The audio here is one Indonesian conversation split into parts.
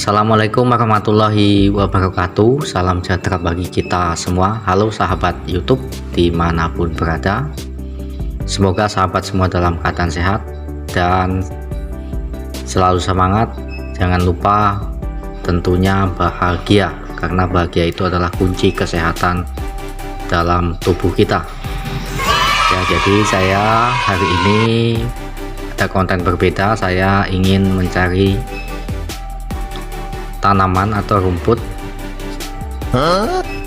Assalamualaikum warahmatullahi wabarakatuh. Salam sejahtera bagi kita semua. Halo sahabat YouTube dimanapun berada. Semoga sahabat semua dalam keadaan sehat dan selalu semangat. Jangan lupa tentunya bahagia, karena bahagia itu adalah kunci kesehatan dalam tubuh kita. Ya, jadi saya hari ini ada konten berbeda. Saya ingin mencari tanaman atau rumput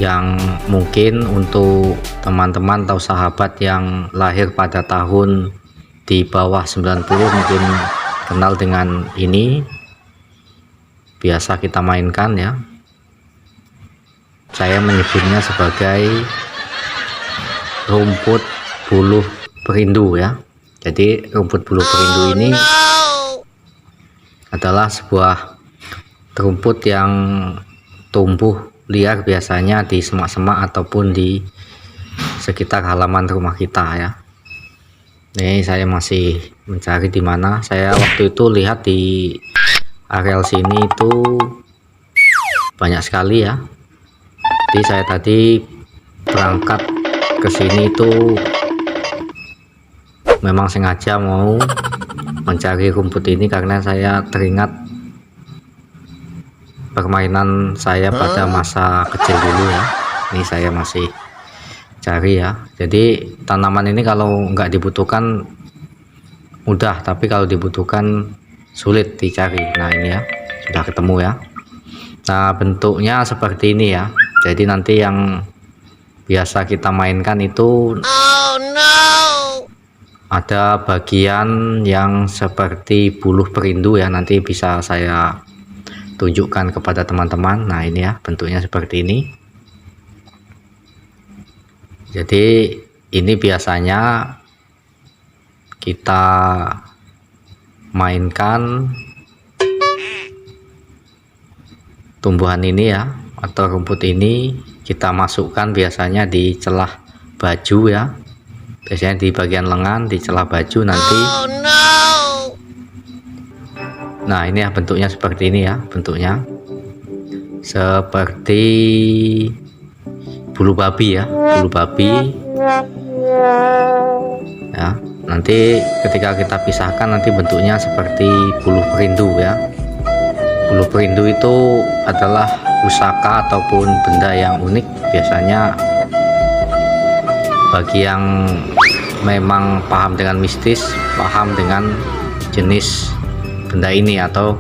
yang mungkin untuk teman-teman atau sahabat yang lahir pada tahun di bawah 90 mungkin kenal dengan ini, biasa kita mainkan ya. Saya menyebutnya sebagai rumput buluh perindu ya. Jadi rumput buluh perindu ini adalah sebuah rumput yang tumbuh liar biasanya di semak-semak ataupun di sekitar halaman rumah kita ya. Ini saya masih mencari di mana. Saya waktu itu lihat di areal sini itu banyak sekali ya. Jadi saya tadi berangkat ke sini itu memang sengaja mau mencari rumput ini karena saya teringat permainan saya pada masa kecil dulu ya. Ini saya masih cari ya. Jadi tanaman ini kalau nggak dibutuhkan mudah, tapi kalau dibutuhkan sulit dicari. Nah ini ya, sudah ketemu ya. Nah bentuknya seperti ini ya. Jadi nanti yang biasa kita mainkan itu ada bagian yang seperti buluh perindu ya. Nanti bisa saya tunjukkan kepada teman-teman. Nah ini ya, bentuknya seperti ini. Jadi ini biasanya kita mainkan tumbuhan ini ya, atau rumput ini kita masukkan biasanya di celah baju ya, biasanya di bagian lengan, di celah baju nanti. Nah ini ya, bentuknya seperti ini ya, bentuknya seperti bulu babi ya, bulu babi ya. Nanti ketika kita pisahkan nanti bentuknya seperti buluh perindu ya. Buluh perindu itu adalah pusaka ataupun benda yang unik, biasanya bagi yang memang paham dengan mistis, paham dengan jenis benda ini atau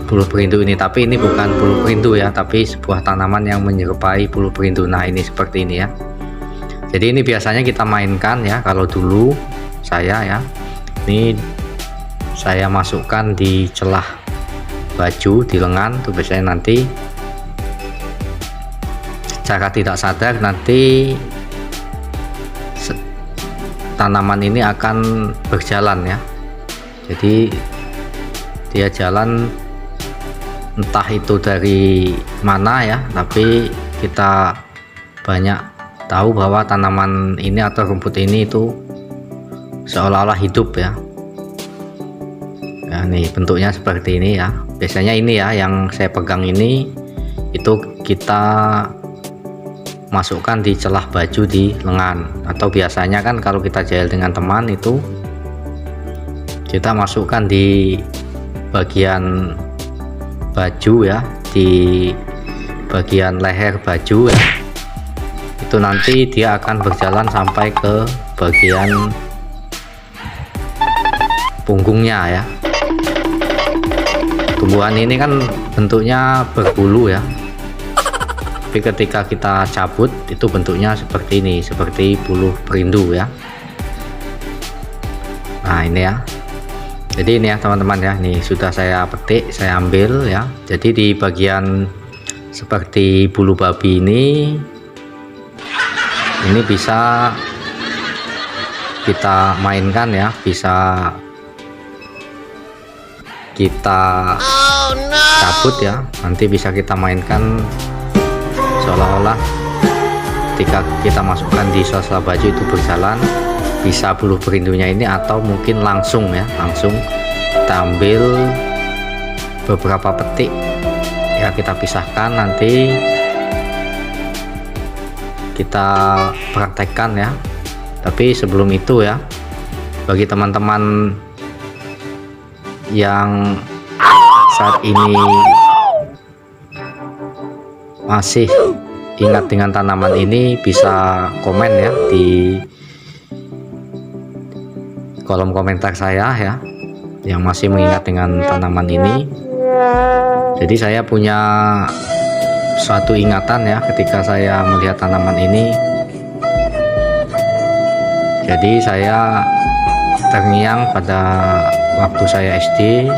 buluh perindu ini. Tapi ini bukan buluh perindu ya, tapi sebuah tanaman yang menyerupai buluh perindu. Nah ini seperti ini ya. Jadi ini biasanya kita mainkan ya. Kalau dulu saya ya, ini saya masukkan di celah baju, di lengan tuh biasanya. Nanti secara tidak sadar nanti tanaman ini akan berjalan ya. Jadi dia jalan entah itu dari mana ya, tapi kita banyak tahu bahwa tanaman ini atau rumput ini itu seolah-olah hidup ya. Ya nih bentuknya seperti ini ya. Biasanya ini ya yang saya pegang ini, itu kita masukkan di celah baju di lengan, atau biasanya kan kalau kita jahil dengan teman itu kita masukkan di bagian baju ya, di bagian leher baju ya. Itu nanti dia akan berjalan sampai ke bagian punggungnya ya. Tumbuhan ini kan bentuknya berbulu ya, tapi ketika kita cabut itu bentuknya seperti ini, seperti buluh perindu ya. Nah ini ya. Jadi ini ya teman-teman ya, nih sudah saya petik, saya ambil ya. Jadi di bagian seperti bulu babi ini bisa kita mainkan ya, bisa kita cabut ya. Nanti bisa kita mainkan seolah-olah ketika kita masukkan di sela-sela baju itu berjalan, bisa buluh perindunya ini, atau mungkin langsung ya, langsung kita ambil beberapa petik ya kita pisahkan, nanti kita praktekkan ya. Tapi sebelum itu ya, bagi teman-teman yang saat ini masih ingat dengan tanaman ini, bisa komen ya di kolom komentar saya ya, yang masih mengingat dengan tanaman ini. Jadi saya punya suatu ingatan ya ketika saya melihat tanaman ini. Jadi saya terngiang pada waktu saya SD,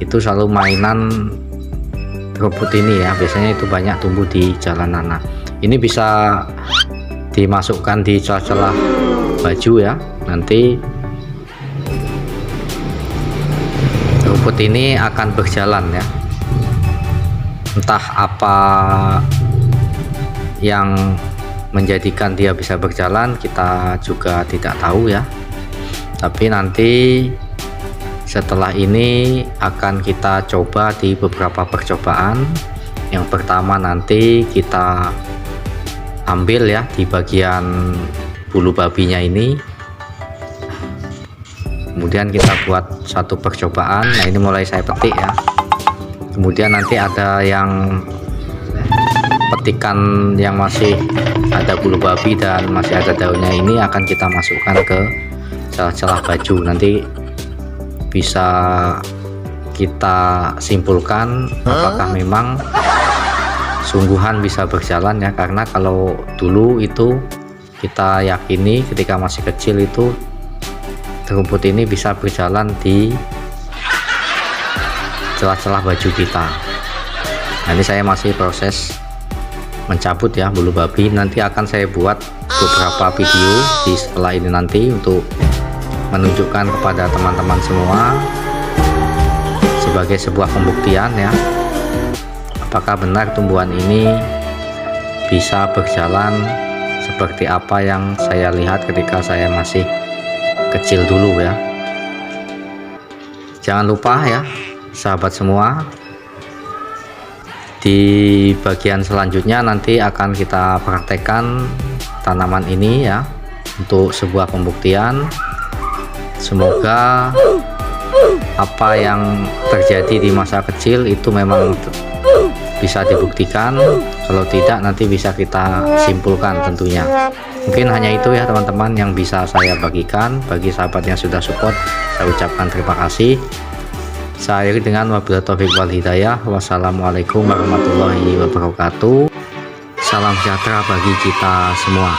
itu selalu mainan rumput ini ya, biasanya itu banyak tumbuh di jalanan. Nah, ini bisa dimasukkan di celah-celah baju ya, nanti rumput ini akan berjalan ya. Entah apa yang menjadikan dia bisa berjalan, kita juga tidak tahu ya. Tapi nanti setelah ini akan kita coba di beberapa percobaan. Yang pertama nanti kita ambil ya di bagian bulu babinya ini, kemudian kita buat satu percobaan. Nah, ini mulai saya petik ya. Kemudian nanti ada yang petikan yang masih ada bulu babi dan masih ada daunnya, ini akan kita masukkan ke celah-celah baju. Nanti bisa kita simpulkan apakah memang sungguhan bisa berjalan ya. Karena kalau dulu itu kita yakini ketika masih kecil itu rumput ini bisa berjalan di celah-celah baju kita. Nah, ini saya masih proses mencabut ya bulu babi. Nanti akan saya buat beberapa video di setelah ini nanti untuk menunjukkan kepada teman-teman semua sebagai sebuah pembuktian ya, apakah benar tumbuhan ini bisa berjalan seperti apa yang saya lihat ketika saya masih kecil dulu ya. Jangan lupa ya sahabat semua, di bagian selanjutnya nanti akan kita praktekkan tanaman ini ya untuk sebuah pembuktian. Semoga apa yang terjadi di masa kecil itu memang bisa dibuktikan. Kalau tidak, nanti bisa kita simpulkan tentunya. Mungkin hanya itu ya teman-teman yang bisa saya bagikan. Bagi sahabat yang sudah support, saya ucapkan terima kasih. Saya akhiri dengan wabillahi taufiq wal hidayah. Wassalamualaikum warahmatullahi wabarakatuh. Salam sejahtera bagi kita semua.